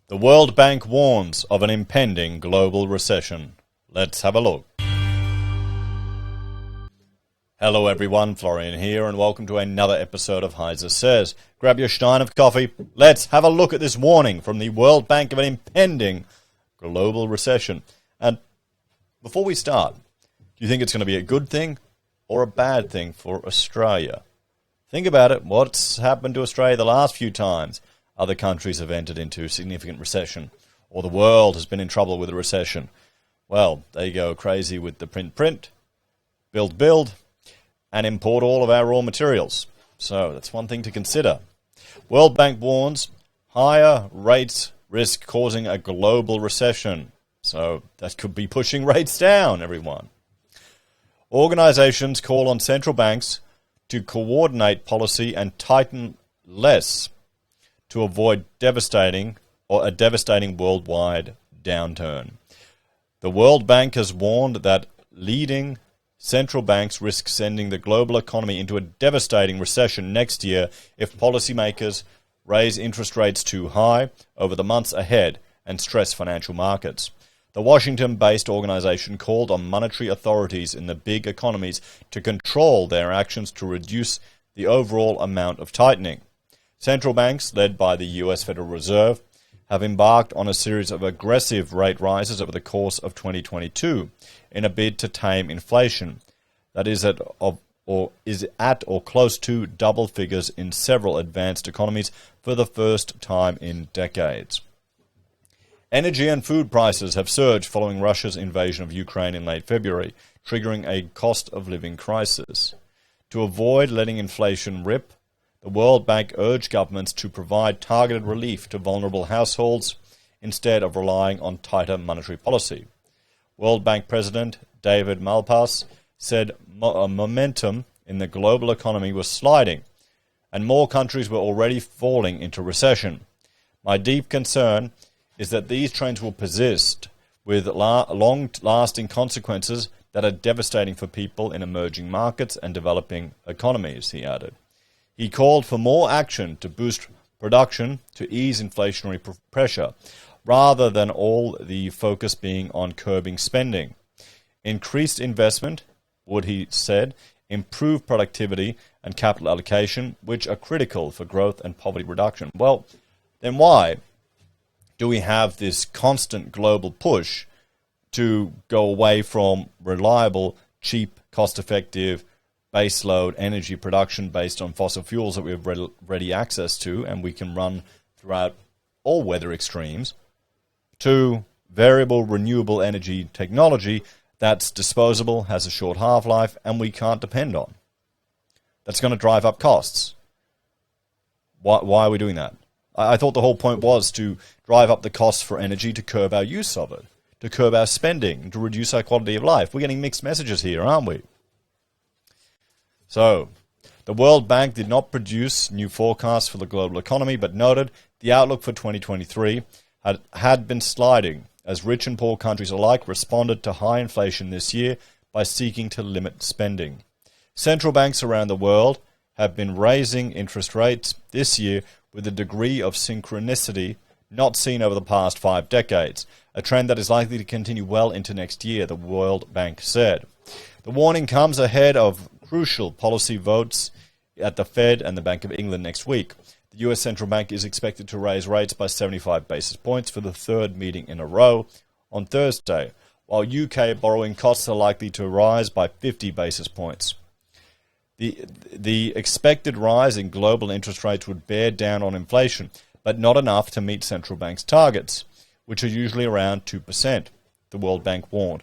The World Bank warns of an impending global recession. Let's have a look. Hello everyone, Florian here, and welcome to another episode of HeiseSays. Grab your stein of coffee. Let's have a look at this warning from the World Bank of an impending global recession. And before we start, do you think it's going to be a good thing or a bad thing for Australia? Think about it. What's happened to Australia the last few times other countries have entered into significant recession, or the world has been in trouble with a recession? Well, they go crazy with the print, build, and import all of our raw materials. So that's one thing to consider. World Bank warns higher rates risk causing a global recession. So that could be pushing rates down, everyone. Organizations call on central banks to coordinate policy and tighten less to avoid a devastating worldwide downturn. The World Bank has warned that leading central banks risk sending the global economy into a devastating recession next year if policymakers raise interest rates too high over the months ahead and stress financial markets. The Washington-based organization called on monetary authorities in the big economies to control their actions to reduce the overall amount of tightening. Central banks, led by the US Federal Reserve, have embarked on a series of aggressive rate rises over the course of 2022 in a bid to tame inflation that is at or close to double figures in several advanced economies for the first time in decades. Energy and food prices have surged following Russia's invasion of Ukraine in late February, triggering a cost of living crisis. To avoid letting inflation rip, the World Bank urged governments to provide targeted relief to vulnerable households instead of relying on tighter monetary policy. World Bank President David Malpass said momentum in the global economy was sliding and more countries were already falling into recession. My deep concern is that these trends will persist with long-lasting consequences that are devastating for people in emerging markets and developing economies, he added. He called for more action to boost production to ease inflationary pressure, rather than all the focus being on curbing spending. Increased investment would, he said, improve productivity and capital allocation, which are critical for growth and poverty reduction. Well, then why do we have this constant global push to go away from reliable, cheap, cost-effective, baseload energy production based on fossil fuels that we have ready access to and we can run throughout all weather extremes, to variable renewable energy technology that's disposable, has a short half-life, and we can't depend on? That's going to drive up costs. Why are we doing that? I thought the whole point was to drive up the costs for energy to curb our use of it, to curb our spending, to reduce our quality of life. We're getting mixed messages here, aren't we? So, the World Bank did not produce new forecasts for the global economy, but noted the outlook for 2023 had been sliding as rich and poor countries alike responded to high inflation this year by seeking to limit spending. Central banks around the world have been raising interest rates this year with a degree of synchronicity not seen over the past 5 decades, a trend that is likely to continue well into next year, the World Bank said. The warning comes ahead of crucial policy votes at the Fed and the Bank of England next week. The US Central Bank is expected to raise rates by 75 basis points for the third meeting in a row on Thursday, while UK borrowing costs are likely to rise by 50 basis points. The expected rise in global interest rates would bear down on inflation, but not enough to meet central banks' targets, which are usually around 2%, the World Bank warned.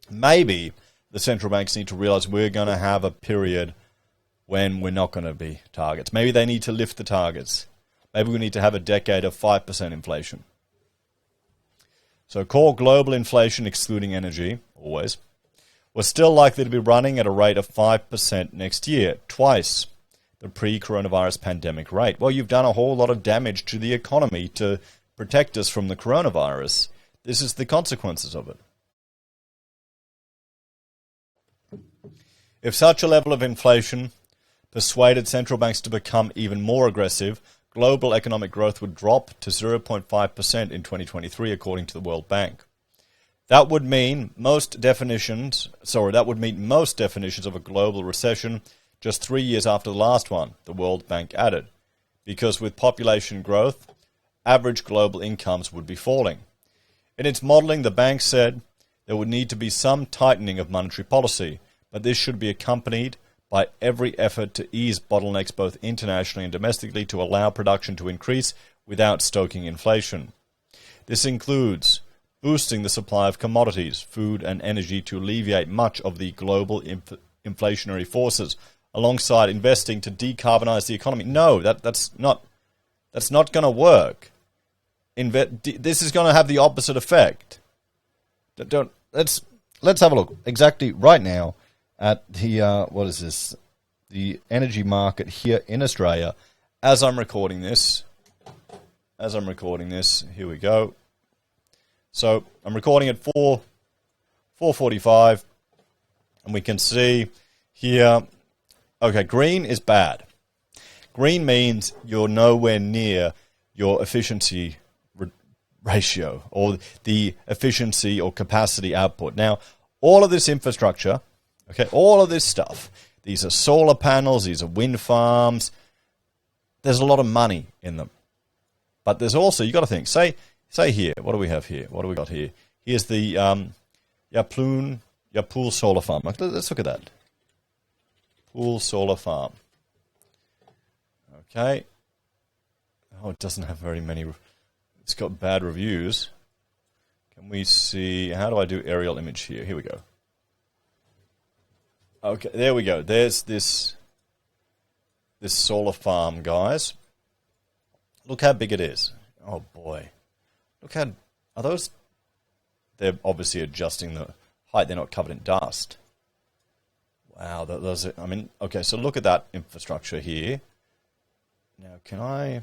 Maybe the central banks need to realize we're going to have a period when we're not going to be targets. Maybe they need to lift the targets. Maybe we need to have a decade of 5% inflation. So core global inflation, excluding energy, always, was still likely to be running at a rate of 5% next year, twice the pre-coronavirus pandemic rate. Well, you've done a whole lot of damage to the economy to protect us from the coronavirus. This is the consequences of it. If such a level of inflation persuaded central banks to become even more aggressive, global economic growth would drop to 0.5% in 2023, according to the World Bank. That would mean most definitions of a global recession just 3 years after the last one, the World Bank added, because with population growth, average global incomes would be falling. In its modeling, the bank said there would need to be some tightening of monetary policy, but this should be accompanied by every effort to ease bottlenecks both internationally and domestically to allow production to increase without stoking inflation. This includes boosting the supply of commodities, food and energy to alleviate much of the global inflationary forces, alongside investing to decarbonize the economy. No, that's not going to work. This is going to have the opposite effect. Let's have a look exactly right now at the what is this? The energy market here in Australia. As I'm recording this, here we go. So I'm recording at 4:45, and we can see here. Okay, green is bad. Green means you're nowhere near your efficiency ratio or the efficiency or capacity output. Now, all of this infrastructure, okay, all of this stuff, these are solar panels, these are wind farms. There's a lot of money in them. But there's also, you got to think, say here, what do we have here? What do we got here? Here's the Yapul solar farm. Let's look at that. Pool solar farm. Okay. Oh, it doesn't have very many. It's got bad reviews. Can we see? How do I do aerial image here? Here we go. Okay, there we go. There's this solar farm, guys. Look how big it is. Oh boy. Look how are those? They're obviously adjusting the height. They're not covered in dust. Wow, those are, I mean, okay, so look at that infrastructure here. Now, I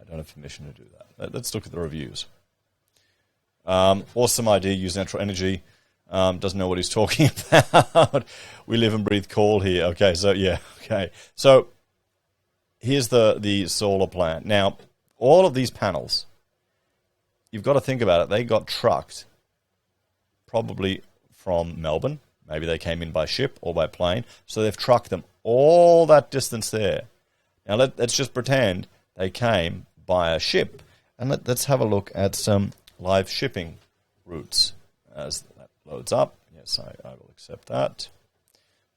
don't have permission to do that. Let's look at the reviews. Awesome idea, use natural energy. Doesn't know what he's talking about. We live and breathe coal here. Okay, so yeah, okay. So here's the solar plant. Now, all of these panels, you've got to think about it. They got trucked probably from Melbourne. Maybe they came in by ship or by plane. So they've trucked them all that distance there. Now let's just pretend they came by a ship. And let's have a look at some live shipping routes as that loads up. Yes, I will accept that.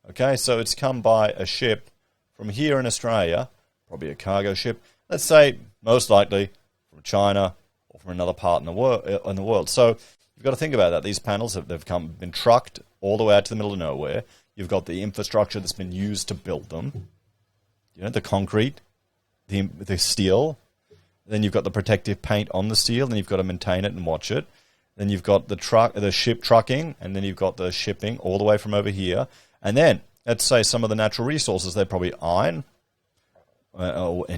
Okay, so it's come by a ship from here in Australia, probably a cargo ship. Let's say most likely from China or from another part in the world. So you've got to think about that. These panels they've been trucked all the way out to the middle of nowhere. You've got the infrastructure that's been used to build them. You know, the concrete, the steel. Then you've got the protective paint on the steel. Then you've got to maintain it and watch it. Then you've got the ship trucking, and then you've got the shipping all the way from over here. And then let's say some of the natural resources. They're probably iron, iron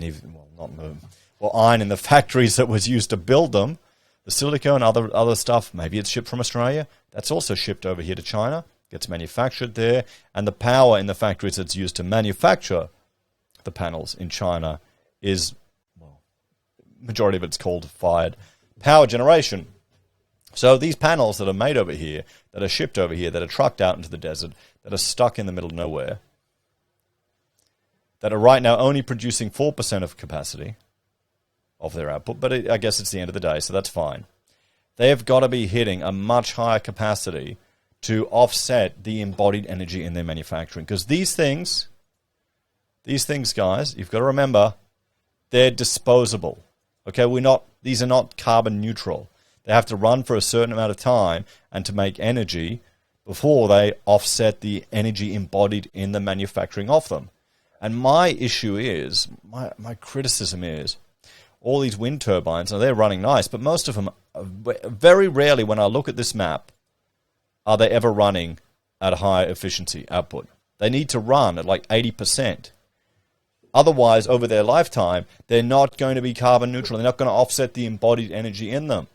in the factories that was used to build them. The silicone, other stuff, maybe it's shipped from Australia. That's also shipped over here to China, gets manufactured there. And the power in the factories that's used to manufacture the panels in China is, well, majority of it's coal-fired power generation. So these panels that are made over here, that are shipped over here, that are trucked out into the desert, that are stuck in the middle of nowhere, that are right now only producing 4% of capacity of their output, but I guess it's the end of the day, so that's fine. They have got to be hitting a much higher capacity to offset the embodied energy in their manufacturing. Because these things, guys, you've got to remember, they're disposable. Okay, these are not carbon neutral. They have to run for a certain amount of time and to make energy before they offset the energy embodied in the manufacturing of them. And my issue is, my criticism is, all these wind turbines, now they're running nice, but most of them, very rarely when I look at this map, are they ever running at a high efficiency output. They need to run at like 80%. Otherwise, over their lifetime, they're not going to be carbon neutral. They're not going to offset the embodied energy in them.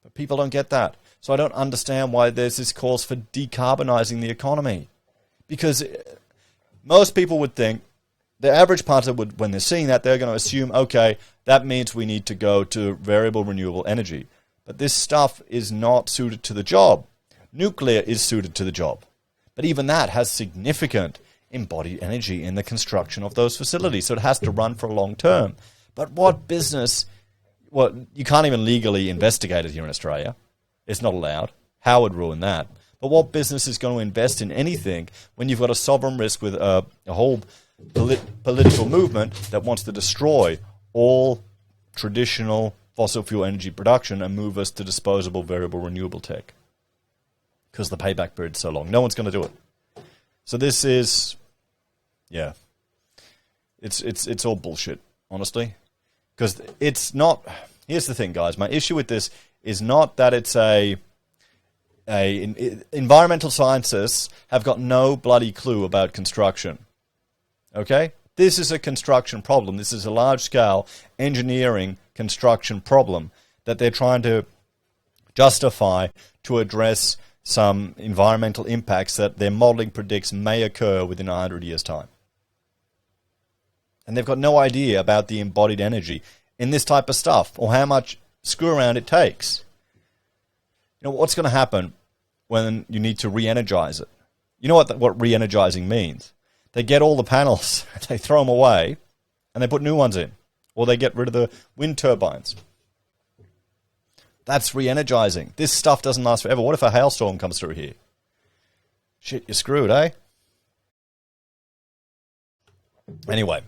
But people don't get that. So I don't understand why there's this calls for decarbonizing the economy. Because most people would think the average punter would, when they're seeing that, they're going to assume, okay, that means we need to go to variable renewable energy. But this stuff is not suited to the job. Nuclear is suited to the job. But even that has significant embodied energy in the construction of those facilities. So it has to run for a long term. But what business, well, you can't even legally investigate it here in Australia. It's not allowed. How would ruin that? But what business is going to invest in anything when you've got a sovereign risk with a whole political movement that wants to destroy all traditional fossil fuel energy production and move us to disposable variable renewable tech? Because the payback period is so long. No one's going to do it. So this is, yeah, it's all bullshit, honestly. Because it's not, here's the thing, guys. My issue with this is not that it's environmental scientists have got no bloody clue about construction. Okay? This is a construction problem. This is a large-scale engineering construction problem that they're trying to justify to address some environmental impacts that their modeling predicts may occur within 100 years' time. And they've got no idea about the embodied energy in this type of stuff or how much screw around it takes. You know, what's going to happen when you need to re-energize it? You know what re-energizing means? They get all the panels, they throw them away, and they put new ones in. Or they get rid of the wind turbines. That's re-energizing. This stuff doesn't last forever. What if a hailstorm comes through here? Shit, you're screwed, eh? Anyway,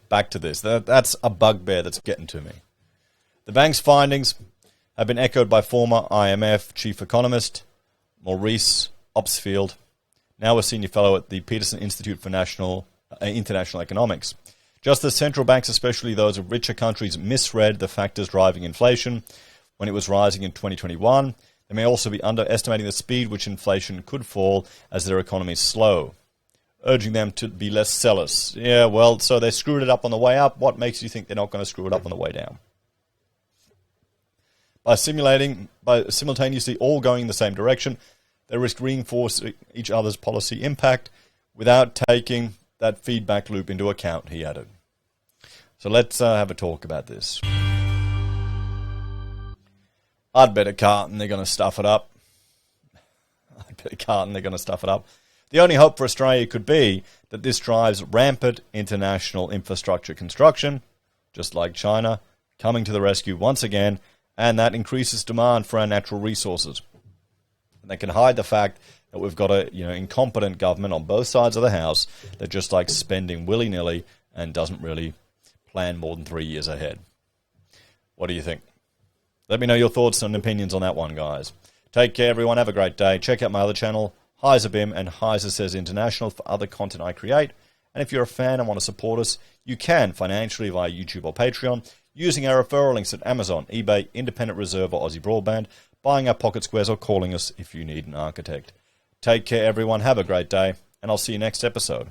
back to this. That's a bugbear that's getting to me. The bank's findings have been echoed by former IMF chief economist Maurice Opsfield, now a senior fellow at the Peterson Institute for International Economics. Just as central banks, especially those of richer countries, misread the factors driving inflation when it was rising in 2021, they may also be underestimating the speed which inflation could fall as their economies slow, urging them to be less zealous. Yeah, well, so they screwed it up on the way up. What makes you think they're not going to screw it up on the way down? By simultaneously all going in the same direction, they risk reinforcing each other's policy impact without taking that feedback loop into account, he added. So let's have a talk about this. I'd bet a carton they're going to stuff it up. The only hope for Australia could be that this drives rampant international infrastructure construction, just like China, coming to the rescue once again, and that increases demand for our natural resources. And they can hide the fact that we've got a incompetent government on both sides of the house that just likes spending willy-nilly and doesn't really plan more than 3 years ahead. What do you think? Let me know your thoughts and opinions on that one, guys. Take care, everyone. Have a great day. Check out my other channel, HeiseBim and HeiseSays International, for other content I create. And if you're a fan and want to support us, you can financially via YouTube or Patreon, using our referral links at Amazon, eBay, Independent Reserve or AussieBroadband, buying our pocket squares or calling us if you need an architect. Take care, everyone. Have a great day, and I'll see you next episode.